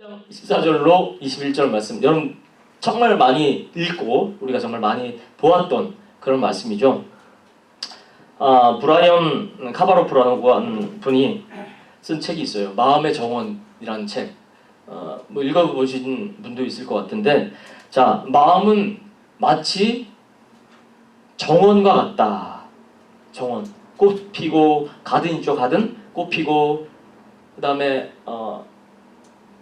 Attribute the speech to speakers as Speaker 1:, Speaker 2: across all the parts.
Speaker 1: 14절로 21절 말씀, 여러분 정말 많이 읽고 우리가 정말 많이 보았던 그런 말씀이죠. 브라이언 카바로프라는 분이 쓴 책이 있어요. 마음의 정원이라는 책. 뭐 읽어보신 분도 있을 것 같은데, 자, 마음은 마치 정원과 같다. 정원. 꽃 피고, 가든 있죠, 가든. 꽃 피고, 그 다음에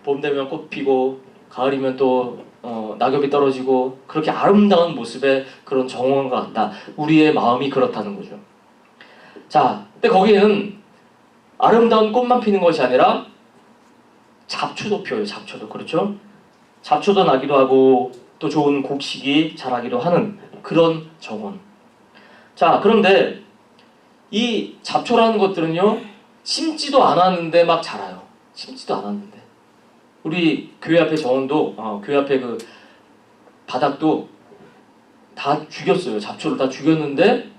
Speaker 1: 봄 되면 꽃 피고, 가을이면 또 낙엽이 떨어지고, 그렇게 아름다운 모습의 그런 정원과 같다. 우리의 마음이 그렇다는 거죠. 자, 근데 거기에는 아름다운 꽃만 피는 것이 아니라 잡초도 피어요. 잡초도. 그렇죠? 잡초도 나기도 하고 또 좋은 곡식이 자라기도 하는 그런 정원. 자, 그런데 이 잡초라는 것들은요, 심지도 않았는데 막 자라요. 심지도 않았는데. 우리 교회 앞에 정원도, 교회 앞에 그 바닥도 다 죽였어요. 잡초를 다 죽였는데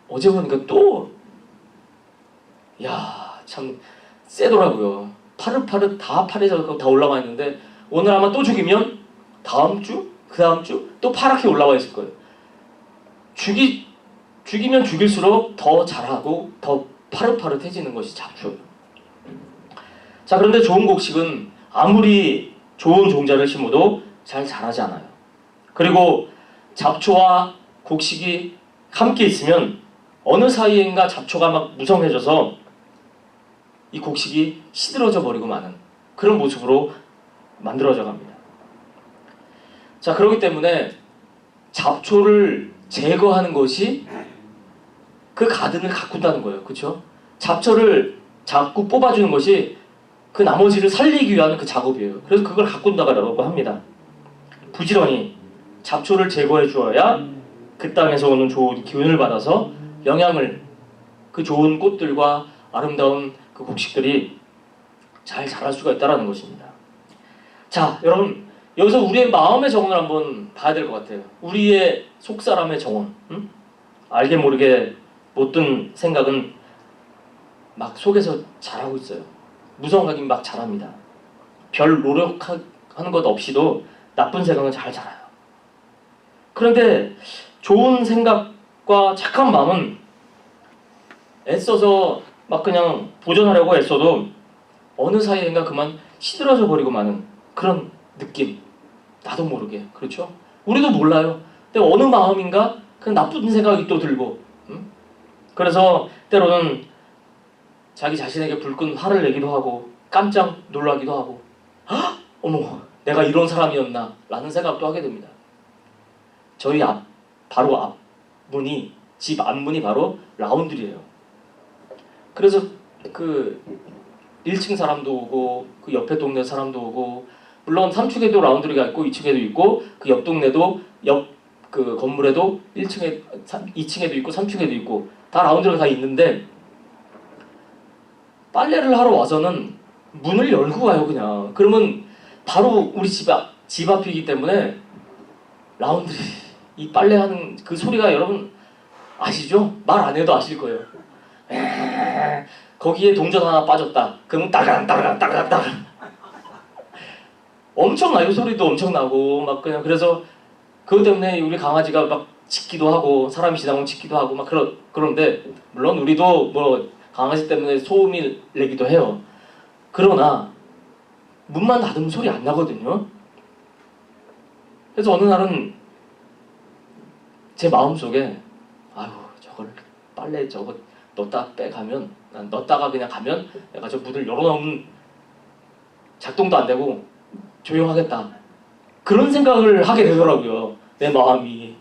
Speaker 1: 어제 보니까 또, 야, 참 세더라고요. 파릇파릇 다 파래져서 다 올라와 있는데, 오늘 아마 또 죽이면 다음 주, 그 다음 주 또 파랗게 올라와 있을 거예요. 죽이면 죽일수록 더 자라고 더 파릇파릇해지는 것이 잡초예요. 자, 그런데 좋은 곡식은 아무리 좋은 종자를 심어도 잘 자라지 않아요. 그리고 잡초와 곡식이 함께 있으면 어느 사이인가 잡초가 막 무성해져서 이 곡식이 시들어져 버리고 마는 그런 모습으로 만들어져 갑니다. 자, 그렇기 때문에 잡초를 제거하는 것이 그 가든을 가꾼다는 거예요. 그렇죠? 잡초를 자꾸 뽑아주는 것이 그 나머지를 살리기 위한 그 작업이에요. 그래서 그걸 가꾼다고 합니다. 부지런히 잡초를 제거해 주어야 그 땅에서 오는 좋은 기운을 받아서 영양을, 그 좋은 꽃들과 아름다운 그 곡식들이 잘 자랄 수가 있다는 것입니다. 자, 여러분, 여기서 우리의 마음의 정원을 한번 봐야 될 것 같아요. 우리의 속사람의 정원. 알게 모르게 못된 생각은 막 속에서 자라고 있어요. 무성하긴 막 자랍니다. 별 노력하는 것 없이도 나쁜 생각은 잘 자라요. 그런데 좋은 생각과 착한 마음은 애써서 막 그냥 보존하려고 애써도 어느 사이인가 그만 시들어져 버리고 마는 그런 느낌. 나도 모르게. 그렇죠? 우리도 몰라요. 근데 어느 마음인가 그냥 나쁜 생각이 또 들고, 그래서 때로는 자기 자신에게 불끈 화를 내기도 하고 깜짝 놀라기도 하고, 어머, 내가 이런 사람이었나 라는 생각도 하게 됩니다. 저희 바로 앞문이, 집 앞문이 바로 라운드리예요. 그래서 그 1층 사람도 오고 그 옆에 동네 사람도 오고, 물론 3층에도 라운드리가 있고 2층에도 있고 그 옆 동네도 옆 그 건물에도 1층에 2층에도 있고 3층에도 있고 다 라운드리가 다 있는데, 빨래를 하러 와서는 문을 열고 가요. 그냥. 그러면 바로 우리 집 앞이기 때문에 라운드리, 이 빨래하는 그 소리가 여러분 아시죠? 말 안 해도 아실 거예요. 거기에 동전 하나 빠졌다. 그러면 따가따가따가따가 엄청나요. 소리도 엄청나고 막 그냥. 그래서 그것 때문에 우리 강아지가 막 짖기도 하고 사람이 지나가면 짖기도 하고 막 그런데 물론 우리도 뭐 강아지 때문에 소음이 내기도 해요. 그러나 문만 닫으면 소리 안 나거든요. 그래서 어느 날은 제 마음속에, 아유, 저걸 빨래 저거 넣었다가 그냥 가면 내가 저 문을 열어놓으면 작동도 안 되고 조용하겠다. 그런 생각을 하게 되더라고요. 내 마음이.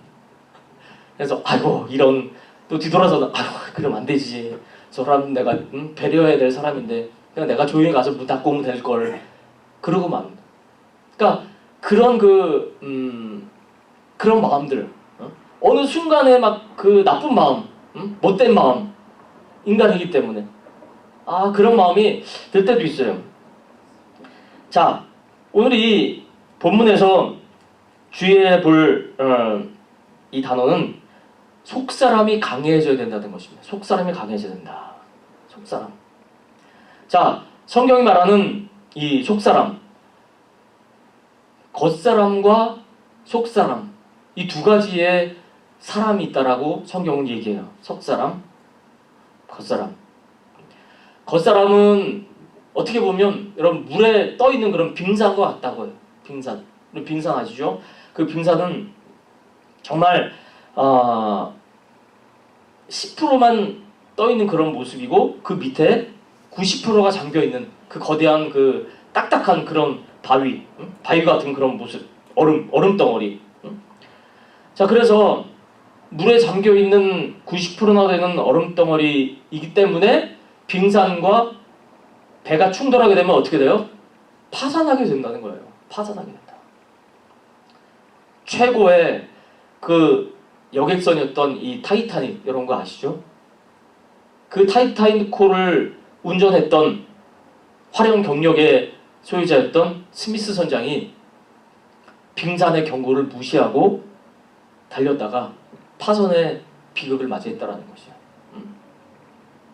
Speaker 1: 그래서 아이고, 이런, 또 뒤돌아서 아이고, 그러면 안 되지. 저 사람 내가 배려해야 될 사람인데 그냥 내가 조용히 가서 문 닫고 오면 될 걸. 그러고 맙니다. 그러니까 그런 그런 마음들, 어느 순간에 막 그 나쁜 마음, 못된 마음, 인간이기 때문에 그런 마음이 들 때도 있어요. 자, 오늘 이 본문에서 주의해 볼 이 단어는 속사람이 강해져야 된다는 것입니다. 속사람이 강해져야 된다. 속사람. 자, 성경이 말하는 이 속사람, 겉사람과 속사람, 이 두 가지의 사람이 있다라고 성경은 얘기해요. 속사람, 겉사람. 겉사람은 어떻게 보면 여러분 물에 떠 있는 그런 빙산과 같다고요. 빙산. 빙산 아시죠? 그 빙산은 정말 10%만 떠 있는 그런 모습이고 그 밑에 90%가 잠겨 있는 그 거대한 그 딱딱한 그런 바위 같은 그런 모습, 얼음 덩어리. 자, 그래서 물에 잠겨 있는 90%나 되는 얼음 덩어리이기 때문에 빙산과 배가 충돌하게 되면 어떻게 돼요? 파산하게 된다는 거예요. 파산하게 된다. 최고의 그 여객선이었던 이 타이타닉, 여러분 거 아시죠? 그 타이타닉호를 운전했던 화려한 경력의 소유자였던 스미스 선장이 빙산의 경고를 무시하고 달렸다가 파선의 비극을 맞이했다라는 것이죠.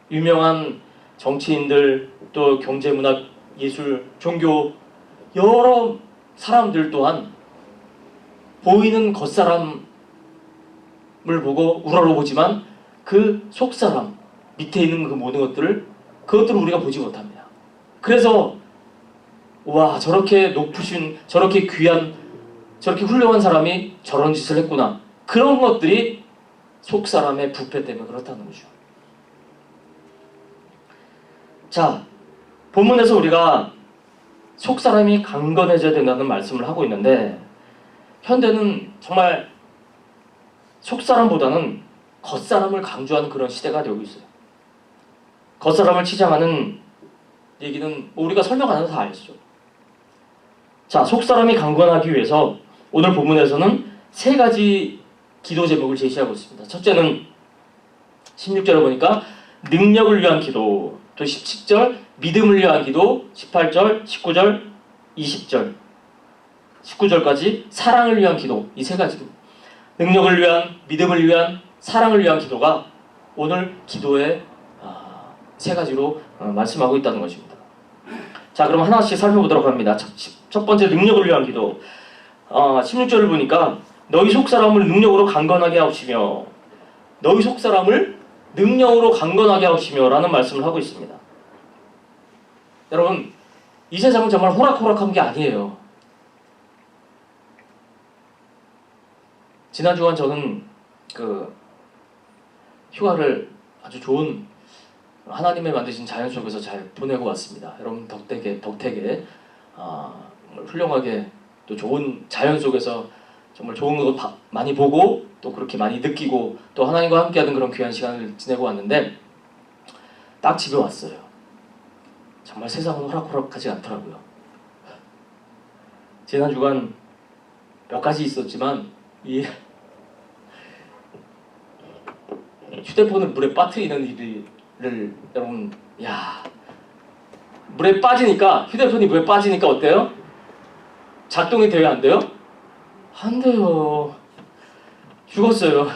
Speaker 1: 유명한 정치인들, 또 경제, 문학, 예술, 종교 여러 사람들 또한 보이는 겉사람을 보고 우러러보지만 그 속사람 밑에 있는 그 모든 것들을 우리가 보지 못합니다. 그래서 와, 저렇게 높으신, 저렇게 귀한, 저렇게 훌륭한 사람이 저런 짓을 했구나. 그런 것들이 속사람의 부패 때문에 그렇다는 거죠. 자, 본문에서 우리가 속사람이 강건해져야 된다는 말씀을 하고 있는데 현대는 정말 속사람보다는 겉사람을 강조하는 그런 시대가 되고 있어요. 겉사람을 치장하는 얘기는 우리가 설명 안 해도 다 아시죠. 자, 속사람이 강건하기 위해서 오늘 본문에서는 세 가지 기도 제목을 제시하고 있습니다. 첫째는 16절을 보니까 능력을 위한 기도, 또 17절 믿음을 위한 기도, 18절, 19절, 20절, 19절까지 사랑을 위한 기도, 이 세 가지 기도. 능력을 위한, 믿음을 위한, 사랑을 위한 기도가 오늘 기도의 세 가지로 말씀하고 있다는 것입니다. 자, 그럼 하나씩 살펴보도록 합니다. 첫 번째 능력을 위한 기도. 16절을 보니까 너희 속사람을 능력으로 강건하게 하시며, 너희 속사람을 능력으로 강건하게 하시며 라는 말씀을 하고 있습니다. 여러분, 이 세상은 정말 호락호락한 게 아니에요. 지난 주간 저는 그 휴가를 아주 좋은 하나님의 만드신 자연 속에서 잘 보내고 왔습니다. 여러분 덕택에 훌륭하게 또 좋은 자연 속에서 정말 좋은 것 많이 보고 또 그렇게 많이 느끼고 또 하나님과 함께하는 그런 귀한 시간을 지내고 왔는데 딱 집에 왔어요. 정말 세상은 호락호락하지 않더라고요. 지난 주간 몇 가지 있었지만 이 휴대폰을 물에 빠뜨리는 일을 여러분, 물에 빠지니까, 휴대폰이 물에 빠지니까 어때요? 작동이 돼요, 안 돼요? 안 돼요. 죽었어요.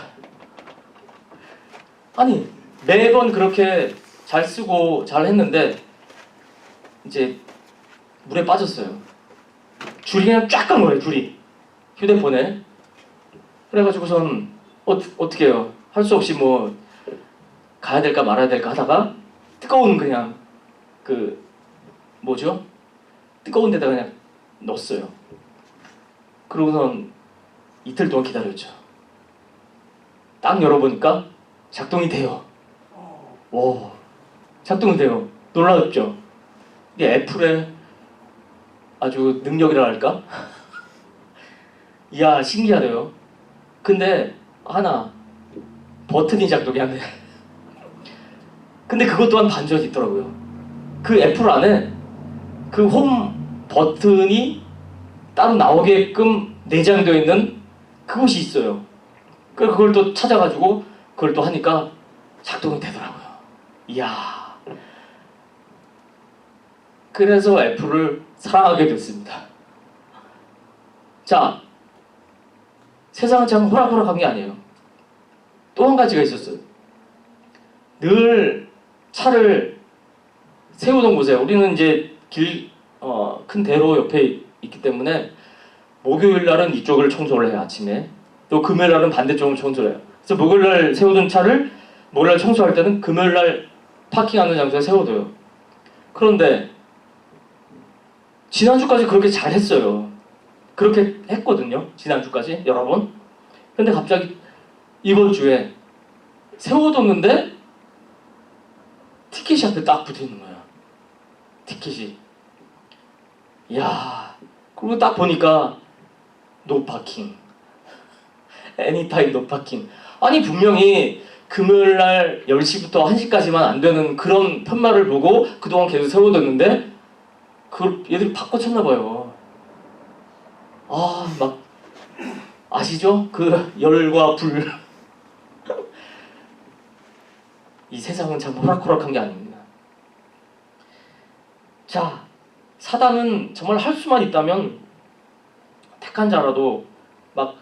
Speaker 1: 아니, 매번 그렇게 잘 쓰고 잘 했는데 이제 물에 빠졌어요. 줄이 그냥 쫙 간 거예요, 줄이. 휴대폰에. 그래가지고선 어떻게 해요? 할 수 없이 뭐 가야 될까 말아야 될까 하다가 뜨거운 그냥 뜨거운 데다 그냥 넣었어요. 그러고선 이틀 동안 기다렸죠. 딱 열어보니까 작동이 돼요. 오, 작동이 돼요. 놀라웠죠. 이게 애플의 아주 능력이라 할까? 이야, 신기하네요. 근데 하나 버튼이 작동이 안 돼. 근데 그것 또한 반전이 있더라고요. 그 애플 안에 그 홈 버튼이 따로 나오게끔 내장되어 있는 그것이 있어요. 그걸 또 찾아가지고 그걸 또 하니까 작동이 되더라고요. 이야. 그래서 애플을 사랑하게 됐습니다. 자, 세상은 참 호락호락한 게 아니에요. 또 한 가지가 있었어요. 늘 차를 세우던 곳에 우리는 이제 큰 대로 옆에 있기 때문에 목요일 날은 이쪽을 청소를 해요, 아침에. 또 금요일 날은 반대쪽을 청소를 해요. 그래서 목요일 날 세워둔 차를 목요일 날 청소할 때는 금요일 날 파킹하는 장소에 세워둬요. 그런데 지난주까지 그렇게 잘했어요. 그렇게 했거든요. 지난주까지 여러 번. 근데 갑자기 이번 주에 세워뒀는데 티켓이 앞에 딱 붙어있는 거야. 티켓이. 이야. 그리고 딱 보니까 노 파킹. 애니타임 노 파킹. 아니 분명히 금요일날 10시부터 1시까지만 안 되는 그런 편말을 보고 그동안 계속 세워뒀는데 그걸 얘들이 바꿔쳤나 봐요. 아, 막 아시죠? 그 열과 불. 이 세상은 참 호락호락한 게 아닙니다. 자, 사단은 정말 할 수만 있다면 택한 자라도 막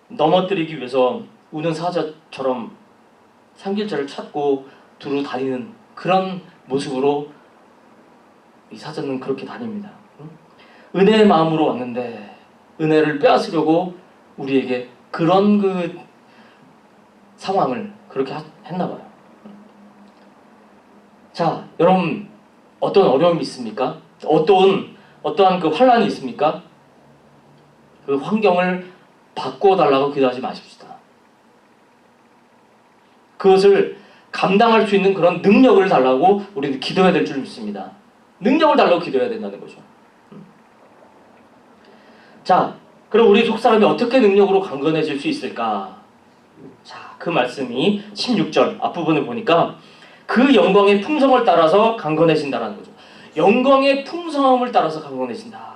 Speaker 1: 넘어뜨리기 위해서 우는 사자처럼 삼킬자를 찾고 두루 다니는 그런 모습으로 이 사자는 그렇게 다닙니다. 은혜의 마음으로 왔는데 은혜를 빼앗으려고 우리에게 그런 그 상황을 그렇게 했나 봐요. 자, 여러분 어떤 어려움이 있습니까? 어떠한 그 환란이 있습니까? 그 환경을 바꿔달라고 기도하지 마십시다. 그것을 감당할 수 있는 그런 능력을 달라고 우리는 기도해야 될 줄 믿습니다. 능력을 달라고 기도해야 된다는 거죠. 자, 그럼 우리 속사람이 어떻게 능력으로 강건해질 수 있을까? 자, 그 말씀이 16절 앞부분을 보니까 그 영광의 풍성을 따라서 강건해진다라는 거죠. 영광의 풍성함을 따라서 강건해진다.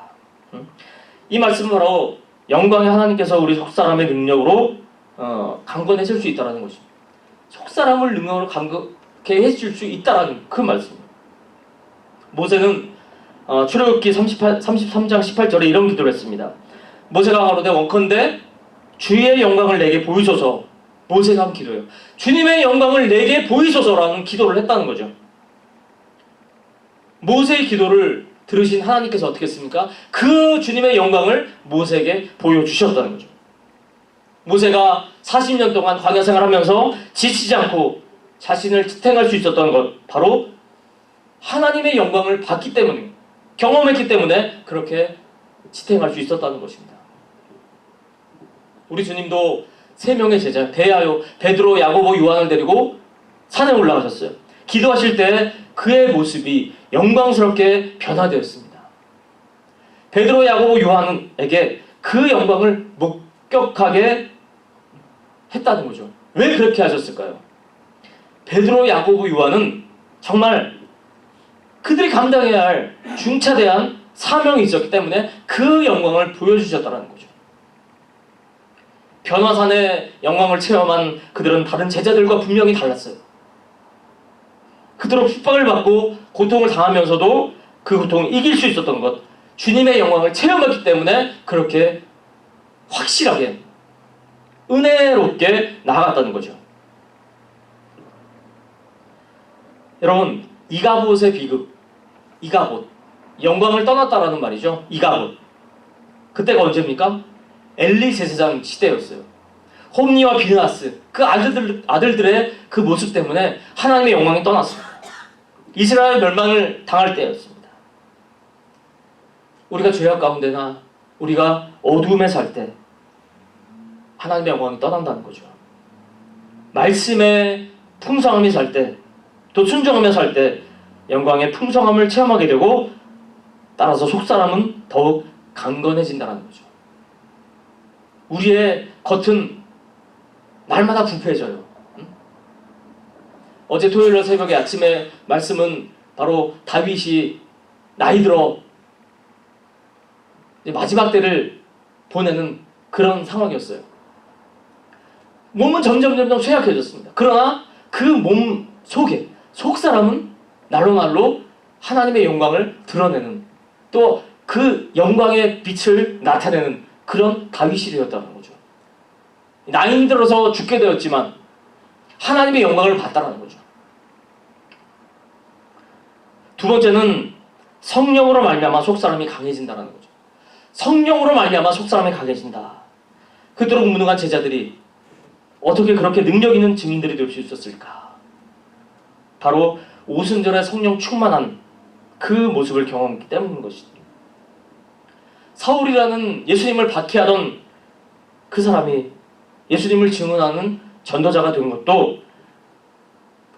Speaker 1: 이 말씀은 바로 영광의 하나님께서 우리 속사람의 능력으로 강건해질 수 있다는 것입니다. 속사람을 능력으로 강건케 해줄 수 있다는 그 말씀입니다. 모세는 출애굽기 33장 18절에 이런 기도를 했습니다. 모세가 가로되 원컨대 주의 영광을 내게 보이소서. 모세가 한 기도예요. 주님의 영광을 내게 보이소서라는 기도를 했다는 거죠. 모세의 기도를 들으신 하나님께서 어떻게 했습니까? 그 주님의 영광을 모세에게 보여주셨다는 거죠. 모세가 40년 동안 광야 생활하면서 지치지 않고 자신을 지탱할 수 있었던 것, 바로 하나님의 영광을 봤기 때문에, 경험했기 때문에 그렇게 지탱할 수 있었다는 것입니다. 우리 주님도 3명의 제자 베드로, 야고보, 요한을 데리고 산에 올라가셨어요. 기도하실 때 그의 모습이 영광스럽게 변화되었습니다. 베드로, 야고보, 요한에게 그 영광을 목격하게 했다는 거죠. 왜 그렇게 하셨을까요? 베드로, 야고보, 요한은 정말 그들이 감당해야 할 중차대한 사명이 있었기 때문에 그 영광을 보여주셨다는 거죠. 변화산의 영광을 체험한 그들은 다른 제자들과 분명히 달랐어요. 그들은 핍박을 받고 고통을 당하면서도 그 고통을 이길 수 있었던 것, 주님의 영광을 체험했기 때문에 그렇게 확실하게 은혜롭게 나아갔다는 거죠. 여러분, 이가봇의 비극, 이가봇, 영광을 떠났다라는 말이죠. 이가봇. 그때가 언제입니까? 엘리 제사장 시대였어요. 홈니와 비느하스, 그 아들들의 그 모습 때문에 하나님의 영광이 떠났습니다. 이스라엘 멸망을 당할 때였습니다. 우리가 죄악 가운데나 우리가 어두움에 살 때 하나님의 영광이 떠난다는 거죠. 말씀의 풍성함이 살 때, 또 순종하며 살 때 영광의 풍성함을 체험하게 되고 따라서 속사람은 더욱 강건해진다는 거죠. 우리의 겉은 날마다 부패해져요. 어제 토요일 새벽에 아침에 말씀은 바로 다윗이 나이 들어 마지막 때를 보내는 그런 상황이었어요. 몸은 점점 쇠약해졌습니다. 그러나 그 몸 속에 속사람은 날로 하나님의 영광을 드러내는, 또 그 영광의 빛을 나타내는 그런 다윗이 되었다는 거죠. 나이 들어서 죽게 되었지만 하나님의 영광을 봤다는 거죠. 두 번째는 성령으로 말미암아 속사람이 강해진다는 거죠. 성령으로 말미암아 속사람이 강해진다. 그토록 무능한 제자들이 어떻게 그렇게 능력 있는 증인들이 될 수 있었을까? 바로 오순절에 성령 충만한 그 모습을 경험했기 때문인 것이죠. 사울이라는 예수님을 박해하던 그 사람이 예수님을 증언하는 전도자가 된 것도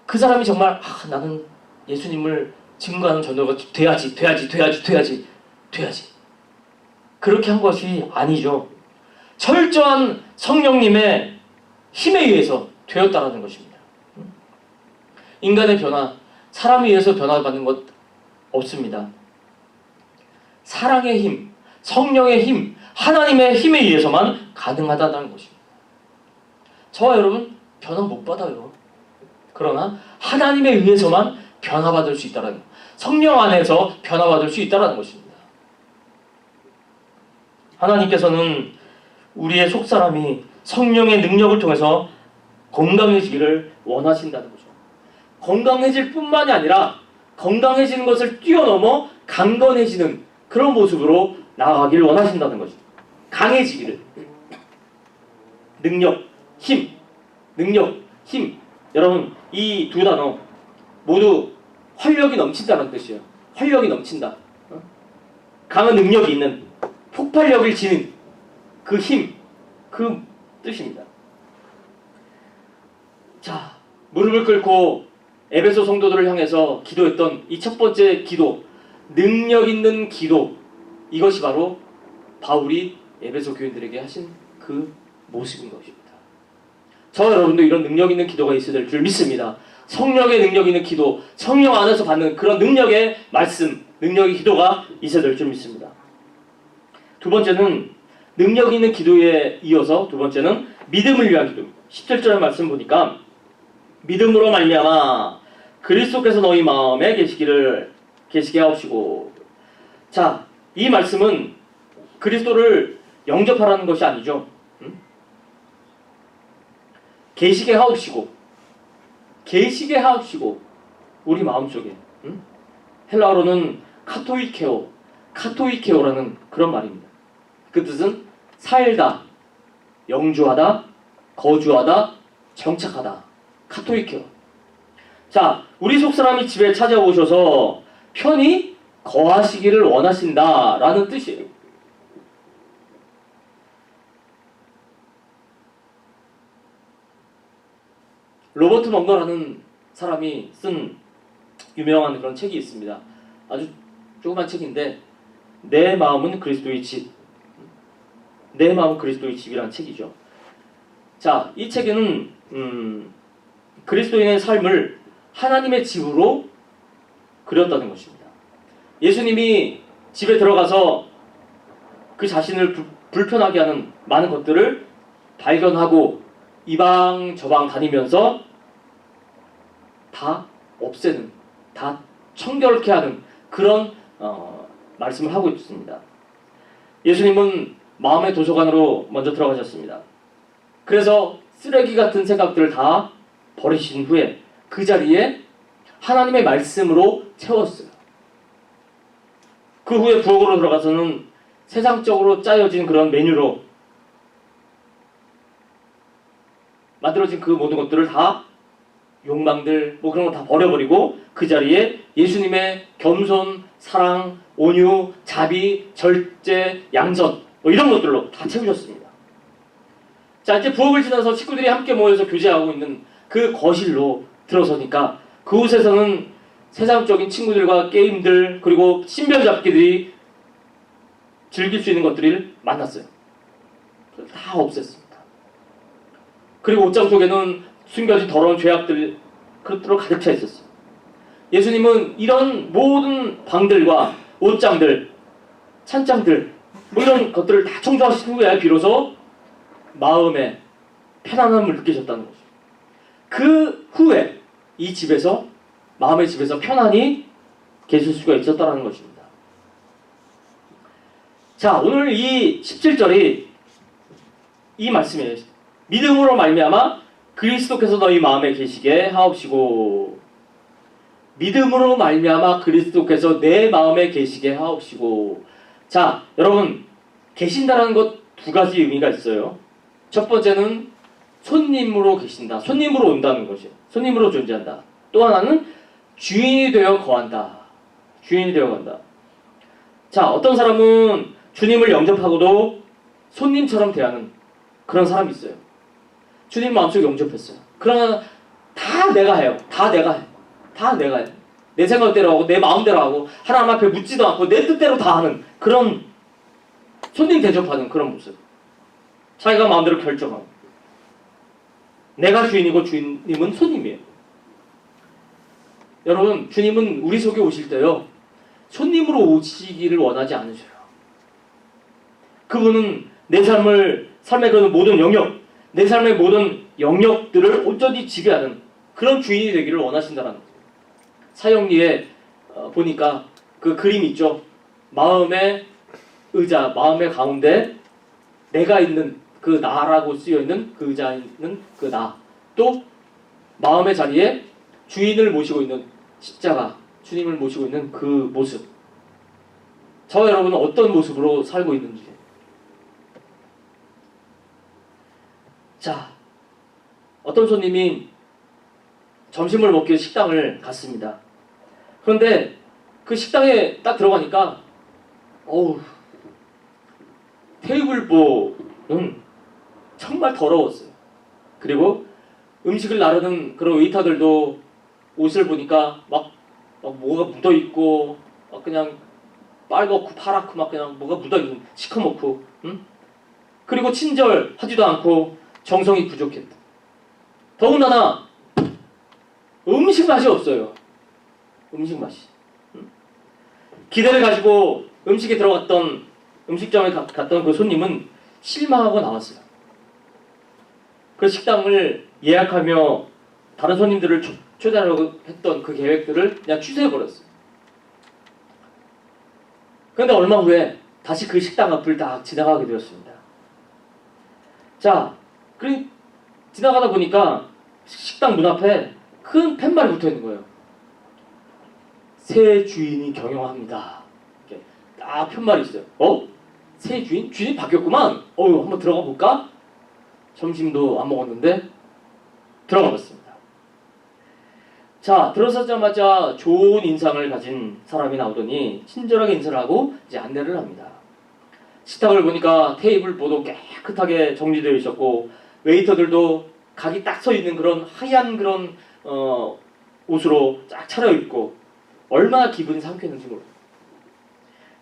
Speaker 1: 그 사람이 정말 나는 예수님을 증거하는 전도가 돼야지 그렇게 한 것이 아니죠. 철저한 성령님의 힘에 의해서 되었다라는 것입니다. 인간의 변화, 사람에 의해서 변화받는 것 없습니다. 사랑의 힘, 성령의 힘, 하나님의 힘에 의해서만 가능하다는 것입니다. 저와 여러분 변화 못 받아요. 그러나 하나님에 의해서만 변화받을 수 있다는 것, 성령 안에서 변화받을 수 있다는 것입니다. 하나님께서는 우리의 속사람이 성령의 능력을 통해서 건강해지기를 원하신다는 거죠. 건강해질 뿐만이 아니라 건강해지는 것을 뛰어넘어 강건해지는 그런 모습으로 나아가기를 원하신다는 것입니다. 강해지기를. 능력, 힘. 여러분 이 두 단어 모두 활력이 넘친다는 뜻이에요. 활력이 넘친다. 강한 능력이 있는, 폭발력을 지닌 그 힘, 그 뜻입니다. 자, 무릎을 꿇고 에베소 성도들을 향해서 기도했던 이 첫 번째 기도, 능력 있는 기도, 이것이 바로 바울이 에베소 교인들에게 하신 그 모습인 것입니다. 저와 여러분도 이런 능력 있는 기도가 있어야 될 줄 믿습니다. 성령의 능력 있는 기도, 성령 안에서 받는 그런 능력의 말씀, 능력의 기도가 있어야 될 줄 믿습니다. 두 번째는 능력 있는 기도에 이어서 두 번째는 믿음을 위한 기도입니다. 17절의 말씀 보니까 믿음으로 말미암아 그리스도께서 너희 마음에 계시게 하옵시고. 자, 이 말씀은 그리스도를 영접하라는 것이 아니죠. 계시게 하옵시고 우리 마음속에. 헬라어로는 카토이케오라는 그런 말입니다. 그 뜻은 살다, 영주하다, 거주하다, 정착하다. 카토이케오. 자, 우리 속사람이 집에 찾아오셔서 편히 거하시기를 원하신다라는 뜻이에요. 로버트 멍거라는 사람이 쓴 유명한 그런 책이 있습니다. 아주 조그만 책인데 내 마음은 그리스도의 집이라는 책이죠. 자, 이 책에는 그리스도인의 삶을 하나님의 집으로 그렸다는 것입니다. 예수님이 집에 들어가서 그 자신을 불편하게 하는 많은 것들을 발견하고 이방 저방 다니면서 다 없애는, 다 청결케 하는 그런 말씀을 하고 있습니다. 예수님은 마음의 도서관으로 먼저 들어가셨습니다. 그래서 쓰레기 같은 생각들을 다 버리신 후에 그 자리에 하나님의 말씀으로 채웠어요. 그 후에 부엌으로 들어가서는 세상적으로 짜여진 그런 메뉴로 만들어진 그 모든 것들을 다 욕망들 그런 거 다 버려버리고 그 자리에 예수님의 겸손, 사랑, 온유, 자비, 절제, 양선 이런 것들로 다 채우셨습니다. 자, 이제 부엌을 지나서 식구들이 함께 모여서 교제하고 있는 그 거실로 들어서니까 그곳에서는 세상적인 친구들과 게임들 그리고 신변잡기들이 즐길 수 있는 것들을 만났어요. 다 없앴습니다. 그리고 옷장 속에는 숨겨진 더러운 죄악들 그것들로 가득 차 있었어요. 예수님은 이런 모든 방들과 옷장들, 찬장들 이런 것들을 다 청소하신 후에 비로소 마음에 편안함을 느끼셨다는 거죠. 그 후에 이 집에서 마음의 집에서 편안히 계실 수가 있었다는 것입니다. 자, 오늘 이 17절이 이 말씀이에요. 믿음으로 말미암아 그리스도께서 너희 마음에 계시게 하옵시고. 믿음으로 말미암아 그리스도께서 내 마음에 계시게 하옵시고. 자, 여러분 계신다라는 것 두 가지 의미가 있어요. 첫 번째는 손님으로 계신다. 손님으로 온다는 것이요. 손님으로 존재한다. 또 하나는 주인이 되어 거한다. 주인이 되어 간다. 자, 어떤 사람은 주님을 영접하고도 손님처럼 대하는 그런 사람이 있어요. 주님 마음속에 영접했어요. 그러나 다 내가 해요. 다 내가 해. 다 내가 해. 내 생각대로 하고 내 마음대로 하고 하나님 앞에 묻지도 않고 내 뜻대로 다 하는 그런 손님 대접하는 그런 모습. 자기가 마음대로 결정하고. 내가 주인이고 주님은 손님이에요. 여러분, 주님은 우리 속에 오실 때요. 손님으로 오시기를 원하지 않으셔요. 그분은 내 삶의 그 모든 영역, 내 삶의 모든 영역들을 온전히 지배하는 그런 주인이 되기를 원하신다는 거예요. 사형리에 보니까 그 그림 있죠. 마음의 의자, 마음의 가운데 내가 있는 그 나라고 쓰여있는 그 의자에 있는 그 나, 또 마음의 자리에 주인을 모시고 있는 십자가, 주님을 모시고 있는 그 모습. 저와 여러분은 어떤 모습으로 살고 있는지. 자, 어떤 손님이 점심을 먹기 위해 식당을 갔습니다. 그런데 그 식당에 딱 들어가니까 테이블보는 정말 더러웠어요. 그리고 음식을 나르는 그런 웨이터들도 옷을 보니까 막 뭐가 묻어있고 막 그냥 빨갛고 파랗고 막 그냥 뭐가 묻어있는 시커멓고 그리고 친절하지도 않고 정성이 부족했다. 더군다나 음식 맛이 없어요. 음식 맛이. 기대를 가지고 음식에 들어갔던 음식점에 갔던 그 손님은 실망하고 나왔어요. 그 식당을 예약하며 다른 손님들을 초대하려고 했던 그 계획들을 그냥 취소해버렸어요. 그런데 얼마 후에 다시 그 식당 앞을 딱 지나가게 되었습니다. 자, 지나가다 보니까 식당 문 앞에 큰 팻말이 붙어있는 거예요. 새 주인이 경영합니다. 이렇게 딱 팻말이 있어요. 새 주인? 주인이 바뀌었구만. 한번 들어가 볼까? 점심도 안 먹었는데 들어가 봤습니다. 자, 들어서자마자 좋은 인상을 가진 사람이 나오더니 친절하게 인사를 하고 이제 안내를 합니다. 식탁을 보니까 테이블보도 깨끗하게 정리되어 있었고 웨이터들도 각이 딱 서 있는 그런 하얀 그런 옷으로 쫙 차려입고 얼마나 기분이 상쾌했는지 모르겠어요.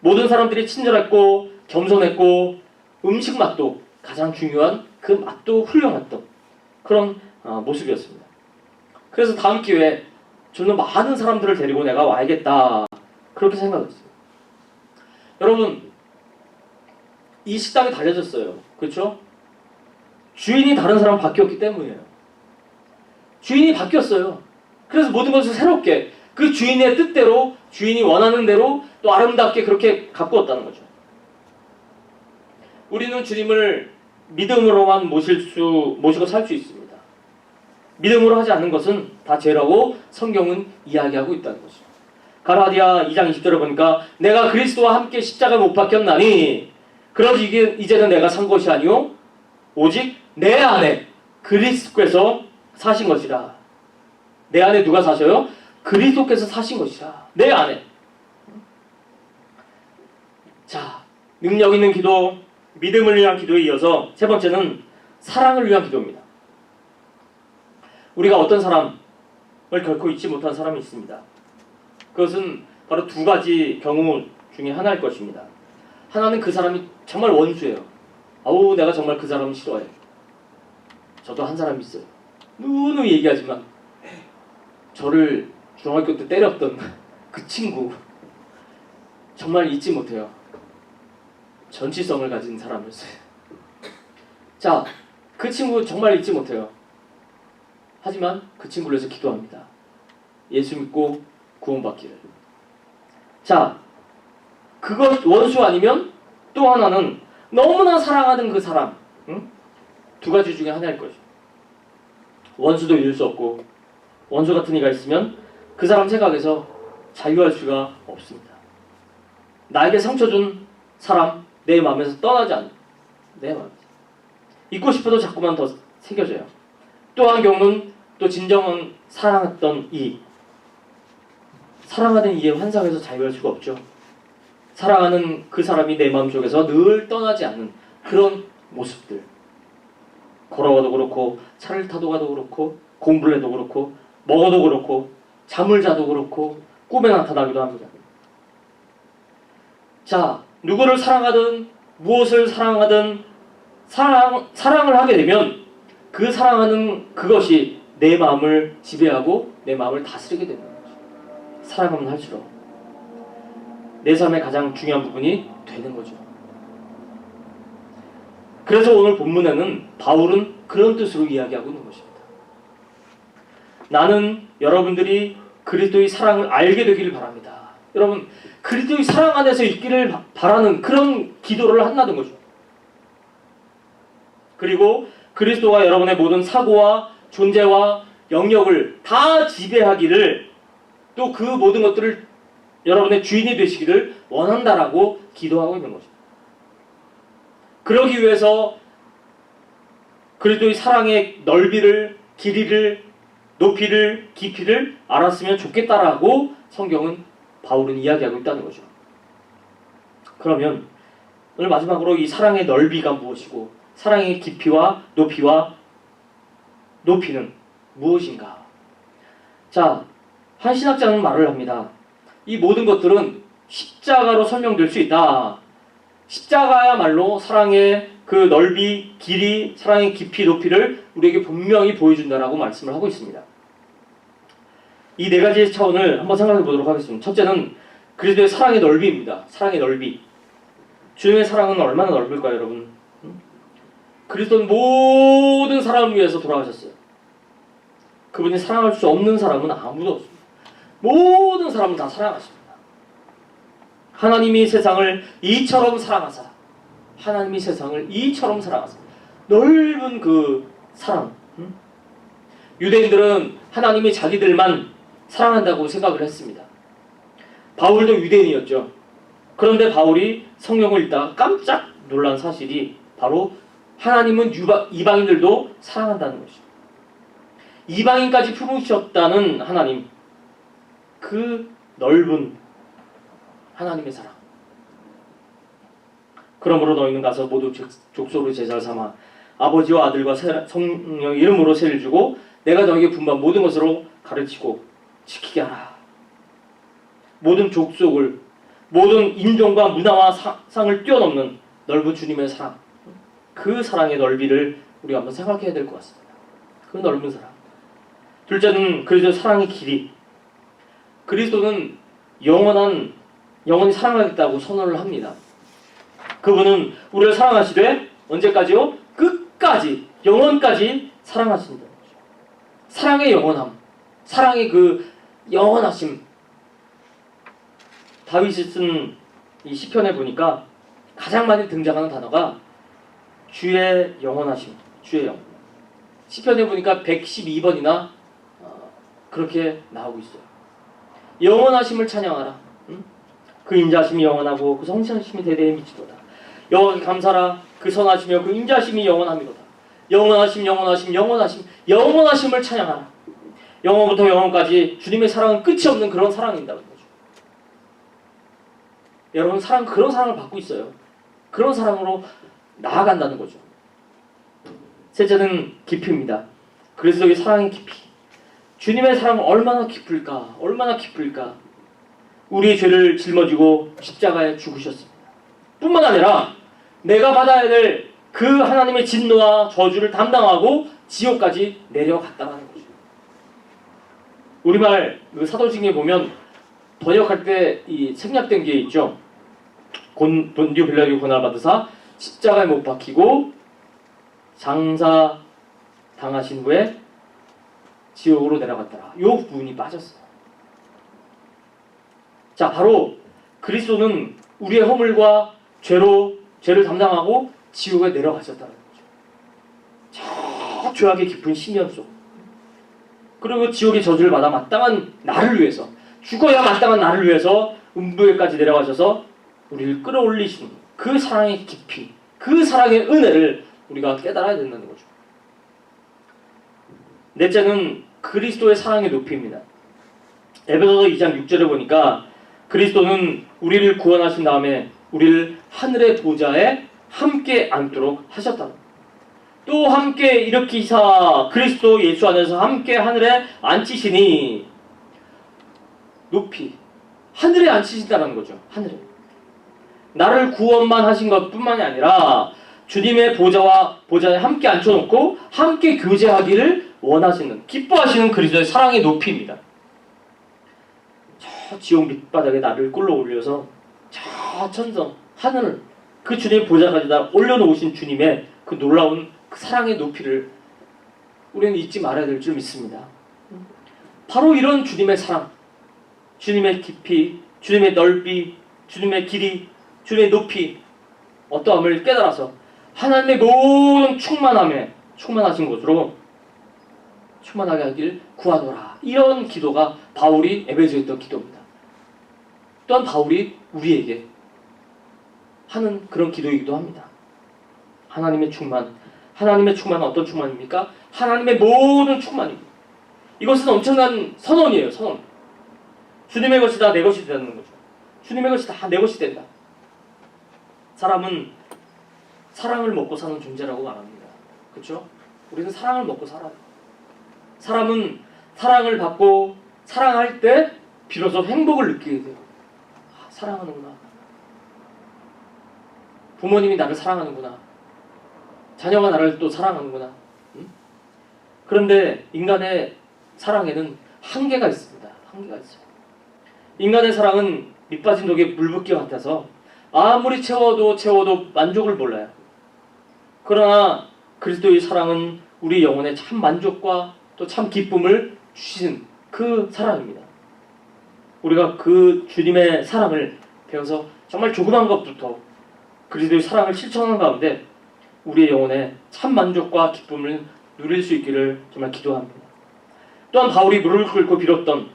Speaker 1: 모든 사람들이 친절했고 겸손했고 음식 맛도 가장 중요한 그 맛도 훌륭했던 그런 모습이었습니다. 그래서 다음 기회에 좀 더 많은 사람들을 데리고 내가 와야겠다 그렇게 생각했어요. 여러분, 이 식당이 달려졌어요. 그렇죠? 주인이 다른 사람 바뀌었기 때문이에요. 주인이 바뀌었어요. 그래서 모든 것을 새롭게 그 주인의 뜻대로 주인이 원하는 대로 또 아름답게 그렇게 가꾸었다는 거죠. 우리는 주님을 믿음으로만 모시고 살 수 있습니다. 믿음으로 하지 않는 것은 다 죄라고 성경은 이야기하고 있다는 거죠. 갈라디아 2장 20절에 보니까 내가 그리스도와 함께 십자가에 못 박혔나니 그러지 이제는 내가 산 것이 아니요 오직 내 안에 그리스도께서 사신 것이라. 내 안에 누가 사셔요? 그리스도께서 사신 것이라. 내 안에. 자, 능력 있는 기도, 믿음을 위한 기도에 이어서 세 번째는 사랑을 위한 기도입니다. 우리가 어떤 사람을 결코 잊지 못한 사람이 있습니다. 그것은 바로 두 가지 경우 중에 하나일 것입니다. 하나는 그 사람이 정말 원수예요. 내가 정말 그 사람을 싫어해. 저도 한 사람이 있어요. 누누이 얘기하지만 저를 중학교 때 때렸던 그 친구 정말 잊지 못해요. 전치성을 가진 사람이었어요. 자, 그 친구 정말 잊지 못해요. 하지만 그 친구를 위해서 기도합니다. 예수 믿고 구원받기를. 자, 그것 원수 아니면 또 하나는 너무나 사랑하는 그 사람. 두 가지 중에 하나일 거죠. 원수도 잃을 수 없고 원수 같은 이가 있으면 그 사람 생각에서 자유할 수가 없습니다. 나에게 상처 준 사람, 내 마음에서 떠나지 않는 내 마음에서 잊고 싶어도 자꾸만 더 새겨져요. 또 한 경우는 또 진정한 사랑하던 사랑하는 이의 환상에서 자유할 수가 없죠. 사랑하는 그 사람이 내 마음속에서 늘 떠나지 않는 그런 모습들. 걸어가도 그렇고 차를 타도 가도 그렇고 공부를 해도 그렇고 먹어도 그렇고 잠을 자도 그렇고 꿈에 나타나기도 합니다. 자, 누구를 사랑하든 무엇을 사랑하든 사랑을 하게 되면 그 사랑하는 그것이 내 마음을 지배하고 내 마음을 다스리게 되는 거죠. 사랑하면 할수록 내 삶의 가장 중요한 부분이 되는 거죠. 그래서 오늘 본문에는 바울은 그런 뜻으로 이야기하고 있는 것입니다. 나는 여러분들이 그리스도의 사랑을 알게 되기를 바랍니다. 여러분, 그리스도의 사랑 안에서 있기를 바라는 그런 기도를 한다는 거죠. 그리고 그리스도가 여러분의 모든 사고와 존재와 영역을 다 지배하기를, 또 그 모든 것들을 여러분의 주인이 되시기를 원한다라고 기도하고 있는 거죠. 그러기 위해서 그리스도의 사랑의 넓이를, 길이를, 높이를, 깊이를 알았으면 좋겠다라고 성경은, 바울은 이야기하고 있다는 거죠. 그러면 오늘 마지막으로 이 사랑의 넓이가 무엇이고 사랑의 깊이와 높이는 무엇인가? 자, 한 신학자는 말을 합니다. 이 모든 것들은 십자가로 설명될 수 있다. 십자가야말로 사랑의 그 넓이, 길이, 사랑의 깊이, 높이를 우리에게 분명히 보여준다라고 말씀을 하고 있습니다. 이 네 가지의 차원을 한번 생각해 보도록 하겠습니다. 첫째는 그리스도의 사랑의 넓이입니다. 사랑의 넓이. 주님의 사랑은 얼마나 넓을까요, 여러분? 그리스도는 모든 사람을 위해서 돌아가셨어요. 그분이 사랑할 수 없는 사람은 아무도 없습니다. 모든 사람을 다 사랑하십니다. 하나님이 세상을 이처럼 사랑하사, 하나님이 세상을 이처럼 사랑하사, 넓은 그 사랑. 유대인들은 하나님이 자기들만 사랑한다고 생각을 했습니다. 바울도 유대인이었죠. 그런데 바울이 성경을 읽다가 깜짝 놀란 사실이 바로 하나님은 이방인들도 사랑한다는 것이죠. 이방인까지 품으셨다는 하나님, 그 넓은 하나님의 사랑. 그러므로 너희는 가서 모두 족속으로 제사를 삼아 아버지와 아들과 성령의 이름으로 세를 주고 내가 너에게 분부한 모든 것으로 가르치고 지키게 하라. 모든 족속을, 모든 인종과 문화와 상을 뛰어넘는 넓은 주님의 사랑, 그 사랑의 넓이를 우리가 한번 생각해야 될 것 같습니다. 그 넓은 사랑. 둘째는 그리스도의 사랑의 길이. 그리스도는 영원히 사랑하겠다고 선언을 합니다. 그분은 우리를 사랑하시되 언제까지요? 끝까지, 영원까지 사랑하신다. 사랑의 영원함, 사랑의 그 영원하심. 다윗이 쓴 이 시편에 보니까 가장 많이 등장하는 단어가 주의 영원하심, 주의 영원. 시편에 보니까 112번이나 그렇게 나오고 있어요. 영원하심을 찬양하라. 그 인자하심이 영원하고 그 성실하심이 대대에 미치도다. 여호와께 감사라. 그 선하시며 그 인자하심이 영원함이로다. 영원하심을 찬양하라. 영원부터 영원까지 주님의 사랑은 끝이 없는 그런 사랑인다는 거죠. 여러분, 그런 사랑을 받고 있어요. 그런 사랑으로 나아간다는 거죠. 셋째는 깊이입니다. 그리스도의 사랑의 깊이. 주님의 사랑은 얼마나 깊을까? 우리의 죄를 짊어지고 십자가에 죽으셨습니다. 뿐만 아니라 내가 받아야 될 그 하나님의 진노와 저주를 담당하고 지옥까지 내려갔다는 거죠. 우리말 그 사도행전에 보면 번역할 때 이 생략된 게 있죠. 본디오 빌라디오 고난을 받으사 십자가에 못 박히고 장사 당하신 후에 지옥으로 내려갔더라. 이 부분이 빠졌어요. 자, 바로 그리스도는 우리의 허물과 죄를 담당하고 지옥에 내려가셨다는 거죠. 저 죄악의 깊은 심연 속. 그리고 지옥의 저주를 받아 마땅한 나를 위해서, 죽어야 마땅한 나를 위해서 음부에까지 내려가셔서 우리를 끌어올리신 그 사랑의 깊이, 그 사랑의 은혜를 우리가 깨달아야 된다는 거죠. 넷째는 그리스도의 사랑의 높이입니다. 에베소서 2장 6절에 보니까 그리스도는 우리를 구원하신 다음에 우리를 하늘의 보좌에 함께 앉도록 하셨다. 또 함께 일으키사 그리스도 예수 안에서 함께 하늘에 앉히시니, 높이, 하늘에 앉히신다는 거죠. 하늘에. 나를 구원만 하신 것뿐만이 아니라 주님의 보좌에 함께 앉혀놓고 함께 교제하기를 원하시는, 기뻐하시는 그리스도의 사랑의 높이입니다. 저 지옥 밑바닥에 나를 꿀러 올려서 저 천성 하늘을 그 주님의 보좌까지 다 올려놓으신 주님의 그 놀라운 그 사랑의 높이를 우리는 잊지 말아야 될 줄 믿습니다. 바로 이런 주님의 사랑, 주님의 깊이, 주님의 넓이, 주님의 길이, 주님의 높이, 어떠함을 깨달아서 하나님의 모든 충만함에 충만하신 것으로 충만하게 하길 구하노라. 이런 기도가 바울이 에베소에 했던 기도입니다. 또한 바울이 우리에게 하는 그런 기도이기도 합니다. 하나님의 충만, 하나님의 충만은 어떤 충만입니까? 하나님의 모든 충만입니다. 이것은 엄청난 선언이에요. 선언. 주님의 것이 다 내 것이 되는 거죠. 주님의 것이 다 내 것이 된다. 사람은 사랑을 먹고 사는 존재라고 말합니다. 그렇죠? 우리는 사랑을 먹고 살아요. 사람은 사랑을 받고 사랑할 때 비로소 행복을 느끼게 돼요. 아, 사랑하는구나. 부모님이 나를 사랑하는구나. 자녀가 나를 또 사랑하는구나. 응? 그런데 인간의 사랑에는 한계가 있습니다. 한계가 있어요. 인간의 사랑은 밑빠진 독에 물붓기와 같아서 아무리 채워도 만족을 몰라요. 그러나 그리스도의 사랑은 우리 영혼에 참 만족과 또 참 기쁨을 주시는 그 사랑입니다. 우리가 그 주님의 사랑을 배워서 정말 조그만 것부터 그리스도의 사랑을 실천하는 가운데 우리의 영혼에 참 만족과 기쁨을 누릴 수 있기를 정말 기도합니다. 또한 바울이 무릎을 꿇고 빌었던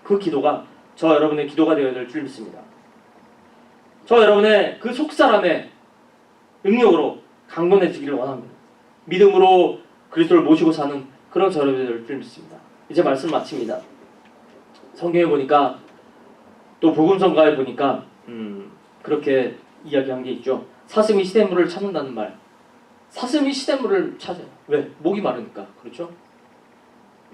Speaker 1: 그 기도가 저 여러분의 기도가 되어야 될 줄 믿습니다. 저 여러분의 그 속사람의 능력으로 강건해지기를 원합니다. 믿음으로 그리스도를 모시고 사는 그런 저 여러분이 될 줄 믿습니다. 이제 말씀 마칩니다. 성경에 보니까 또 복음성가에 보니까 그렇게 이야기한 게 있죠. 사슴이 시냇물을 찾는다는 말. 사슴이 시냇물을 찾아요. 왜? 목이 마르니까. 그렇죠?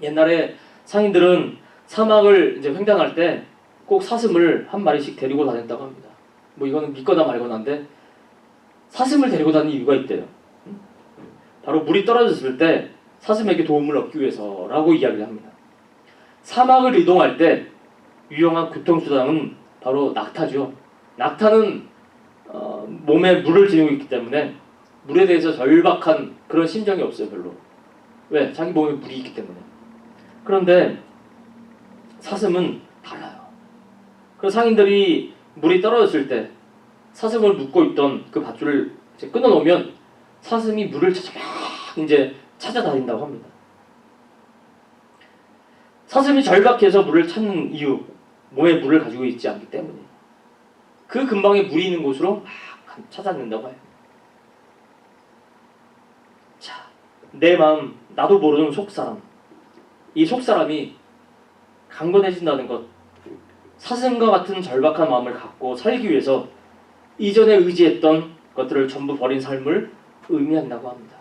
Speaker 1: 옛날에 상인들은 사막을 이제 횡단할 때 꼭 사슴을 한 마리씩 데리고 다녔다고 합니다. 뭐 이거는 믿거나 말거나인데 사슴을 데리고 다니는 이유가 있대요. 바로 물이 떨어졌을 때 사슴에게 도움을 얻기 위해서라고 이야기를 합니다. 사막을 이동할 때 유용한 교통수단은 바로 낙타죠. 낙타는 몸에 물을 지니고 있기 때문에 물에 대해서 절박한 그런 심정이 없어요. 별로. 왜? 자기 몸에 물이 있기 때문에. 그런데 사슴은 달라요. 그래서 상인들이 물이 떨어졌을 때 사슴을 묶고 있던 그 밧줄을 이제 끊어놓으면 사슴이 물을 찾아 막 이제 찾아다닌다고 합니다. 사슴이 절박해서 물을 찾는 이유, 몸에 물을 가지고 있지 않기 때문에 그 근방에 물이 있는 곳으로 막 찾아낸다고 해요. 자, 내 마음, 나도 모르는 속사람, 이 속사람이 강건해진다는 것, 사슴과 같은 절박한 마음을 갖고 살기 위해서 이전에 의지했던 것들을 전부 버린 삶을 의미한다고 합니다.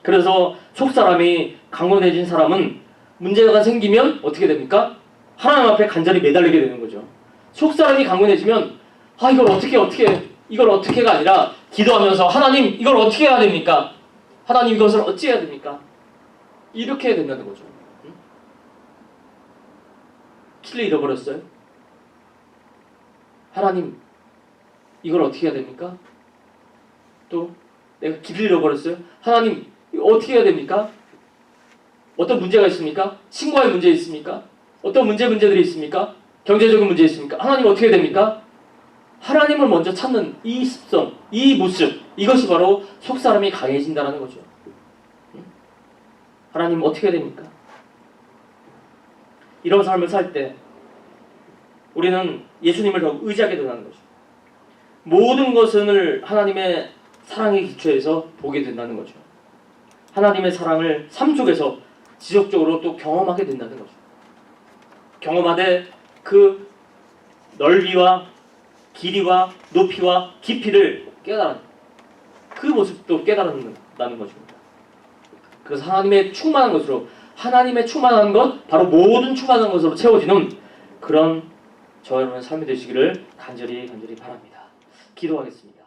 Speaker 1: 그래서 속사람이 강건해진 사람은 문제가 생기면 어떻게 됩니까? 하나님 앞에 간절히 매달리게 되는 거죠. 속사람이 강건해지면 이걸 어떻게가 아니라 기도하면서 하나님 이걸 어떻게 해야 됩니까? 하나님 이것을 어찌 해야 됩니까? 이렇게 해야 된다는 거죠. 길을 잃어버렸어요? 하나님 이걸 어떻게 해야 됩니까? 또 내가 길을 잃어버렸어요? 하나님 이거 어떻게 해야 됩니까? 어떤 문제가 있습니까? 친구와의 문제 있습니까? 어떤 문제들이 있습니까? 경제적인 문제 있습니까? 하나님 어떻게 해야 됩니까? 하나님을 먼저 찾는 이 습성, 이 모습, 이것이 바로 속사람이 강해진다는 거죠. 하나님 어떻게 해야 됩니까? 이런 삶을 살 때 우리는 예수님을 더욱 의지하게 된다는 거죠. 모든 것을 하나님의 사랑에 기초해서 보게 된다는 거죠. 하나님의 사랑을 삶 속에서 지속적으로 또 경험하게 된다는 거죠. 경험하되 그 넓이와 길이와 높이와 깊이를 깨달은 그 모습도 깨달는다는 거죠. 그래서 하나님의 충만한 것으로, 하나님의 충만한 것, 바로 모든 충만한 것으로 채워지는 그런 저와 여러분의 삶이 되시기를 간절히 바랍니다. 기도하겠습니다.